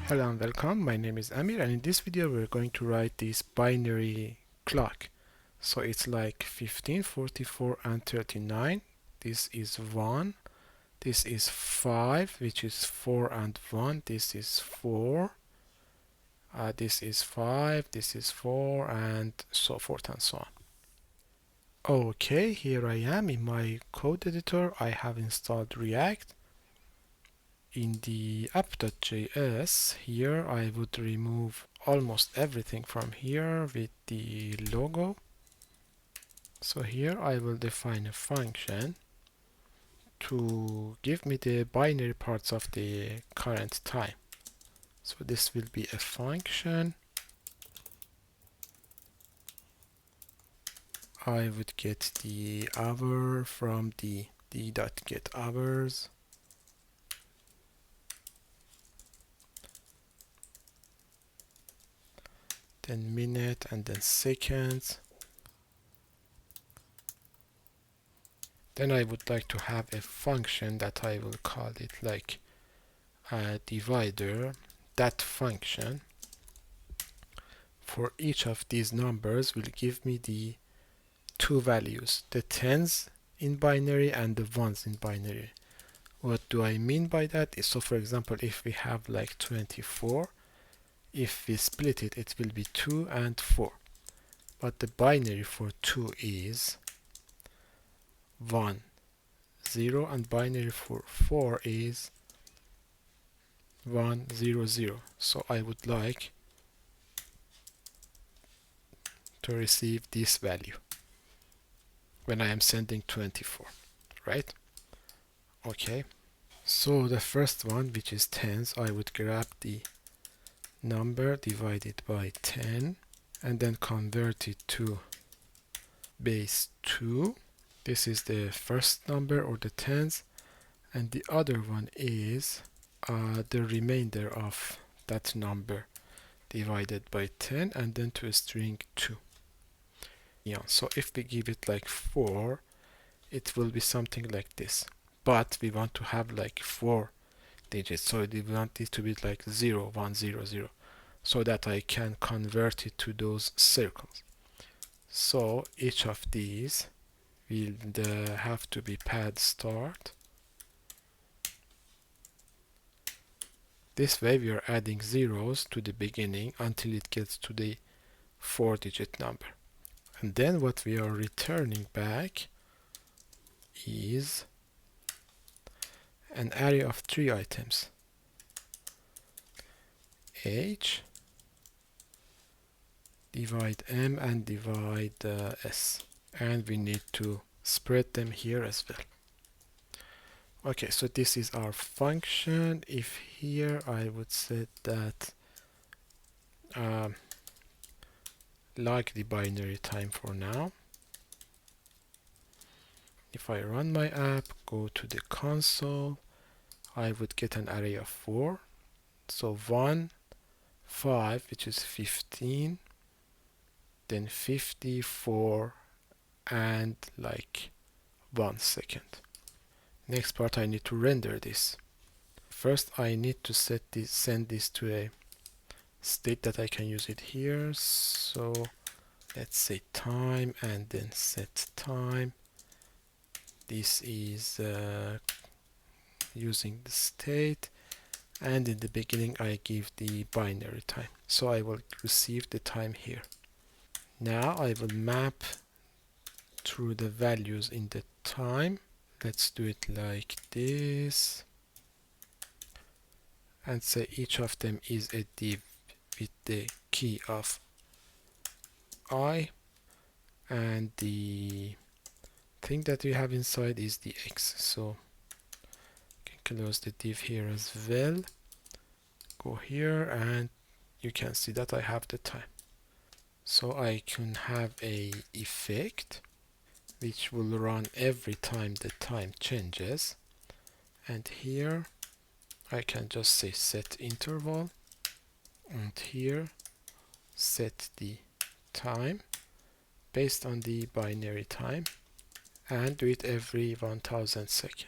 Hello and welcome, my name is Amir, and in this video we're going to write this binary clock. So it's like 15, 44 and 39. This is 1, this is 5, which is 4 and 1, this is 4, this is 5, this is 4, and so forth and so on. Okay, here I am in my code editor. I have installed React. In the app.js, here I would remove almost everything from here with the logo. So here I will define a function to give me the binary parts of the current time. So this will be a function. I would get the hour from the d.getHours. Then minute and then seconds. Then I would like to have a function that I will call it like a divider. That function for each of these numbers will give me the two values, the tens in binary and the ones in binary. What do I mean by that? So for example, if we have like 24, if we split it, it will be 2 and 4. But the binary for 2 is 1, 0, and binary for 4 is 1, 0, 0. So I would like to receive this value when I am sending 24, right? Okay. So the first one, which is tens, I would grab the number divided by 10 and then convert it to base 2. This is the first number, or the tens, and the other one is the remainder of that number divided by 10 and then to a string 2. Yeah, so if we give it like 4, it will be something like this, but we want to have like 4 digits, so we want it to be like 0, 1, 0, 0, so that I can convert it to those circles. So each of these will have to be pad start. This way we are adding zeros to the beginning until it gets to the 4-digit number. And then what we are returning back is an array of 3 items. H, divide M, and divide S. And we need to spread them here as well. Okay, so this is our function. If here I would set that like the binary time for now. If I run my app, go to the console, I would get an array of 4. So 1, 5, which is 15, then 54, and like 1 second. Next part, I need to render this. First, I need to send this to a state that I can use it here. So let's say time and then set time. This is using the state, and in the beginning I give the binary time, so I will receive the time here. Now I will map through the values in the time. Let's do it like this and say each of them is a div with the key of I, and the thing that we have inside is the X. So you can close the div here as well. Go here and you can see that I have the time. So I can have a effect which will run every time the time changes, and here I can just say set interval, and here set the time based on the binary time, and do it every 1000 seconds.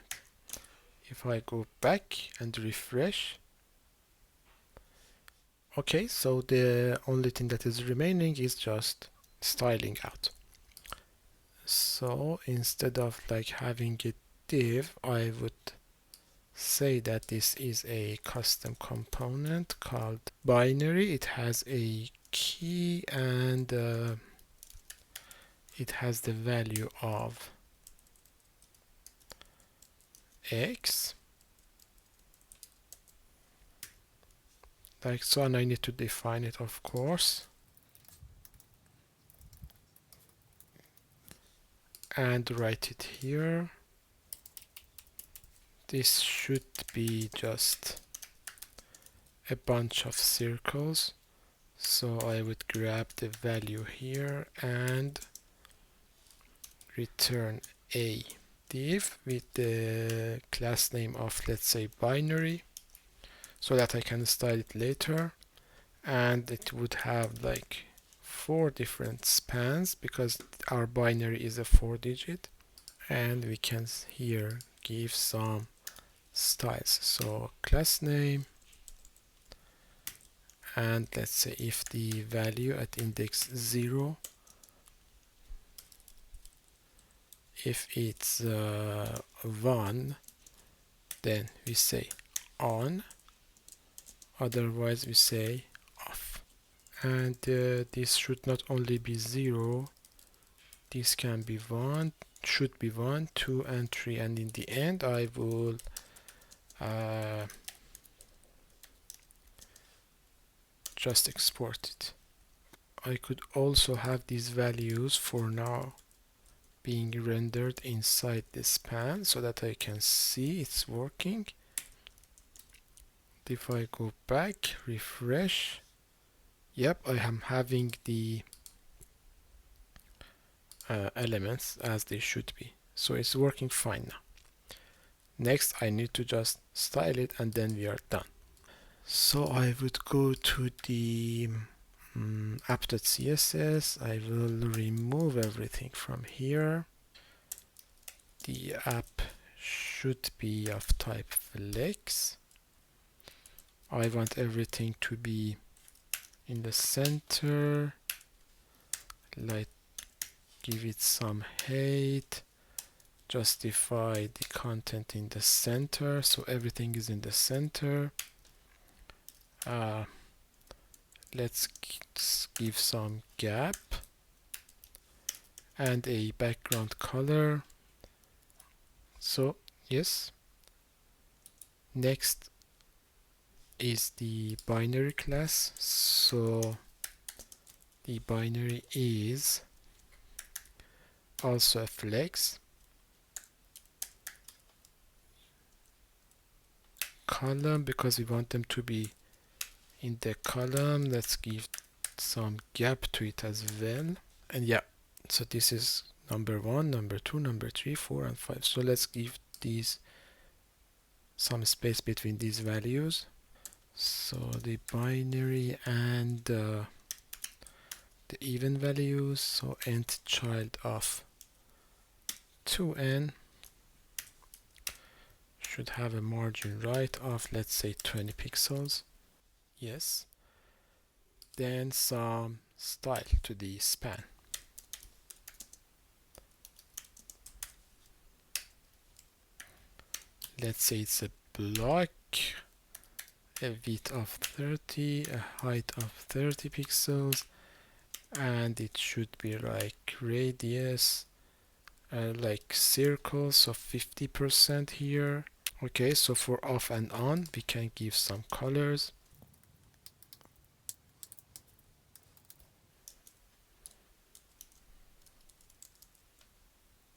If I go back and refresh, okay, so the only thing that is remaining is just styling out. So instead of like having a div, I would say that this is a custom component called binary. It has a key and it has the value of x, like so, and I need to define it, of course, and write it here. This should be just a bunch of circles, so I would grab the value here and return a div with the class name of, let's say, binary, so that I can style it later. And it would have like 4 different spans because our binary is a 4-digit, and we can here give some styles. So class name, and let's say if the value at index 0, if it's 1, then we say on, otherwise we say off. And this should not only be 0, this can be 1, should be 1, 2 and 3, and in the end I will just export it. I could also have these values for now being rendered inside the span so that I can see it's working. If I go back, refresh, yep, I am having the elements as they should be. So it's working fine now. Next, I need to just style it and then we are done. So I would go to the app.css. I will remove everything from here. The app should be of type flex. I want everything to be in the center. Like, give it some height. Justify the content in the center, so everything is in the center. Let's give some gap and a background color. So yes, next is the binary class. So the binary is also a flex. Column, because we want them to be in the column, let's give some gap to it as well. And yeah, so this is number 1, number 2, number 3, 4 and 5. So let's give these some space between these values. So the binary and the even values, so nth child of 2n should have a margin right of, let's say, 20 pixels. Yes. Then some style to the span. Let's say it's a block, a width of 30, a height of 30 pixels, and it should be like radius, like circles, so 50% here. Okay, so for off and on, we can give some colors.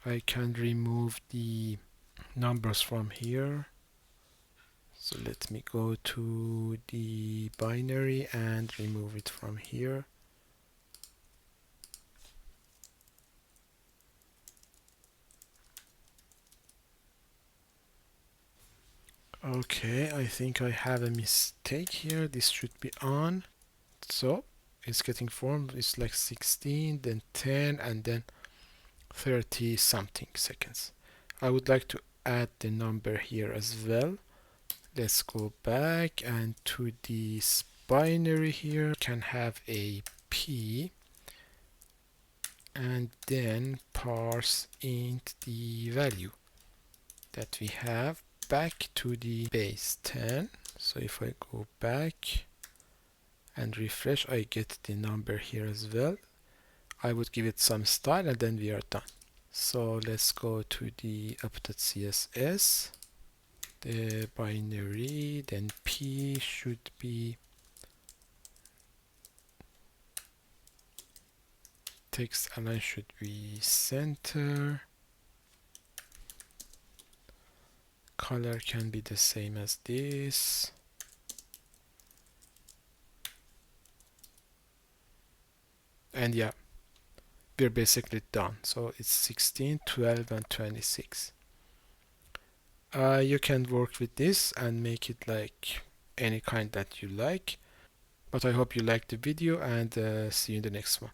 I can remove the numbers from here. So let me go to the binary and remove it from here. Okay, I think I have a mistake here. This should be on. So it's getting formed. It's like 16, then 10, and then 30 something seconds. I would like to add the number here as well. Let's go back, and to this binary here can have a p, and then parse int the value that we have back to the base 10. So if I go back and refresh, I get the number here as well. I would give it some style, and then we are done. So let's go to the app.css, the binary, then p should be text align should be center, color can be the same as this, and yeah, we're basically done. So it's 16, 12, and 26. You can work with this and make it like any kind that you like. But I hope you liked the video, and see you in the next one.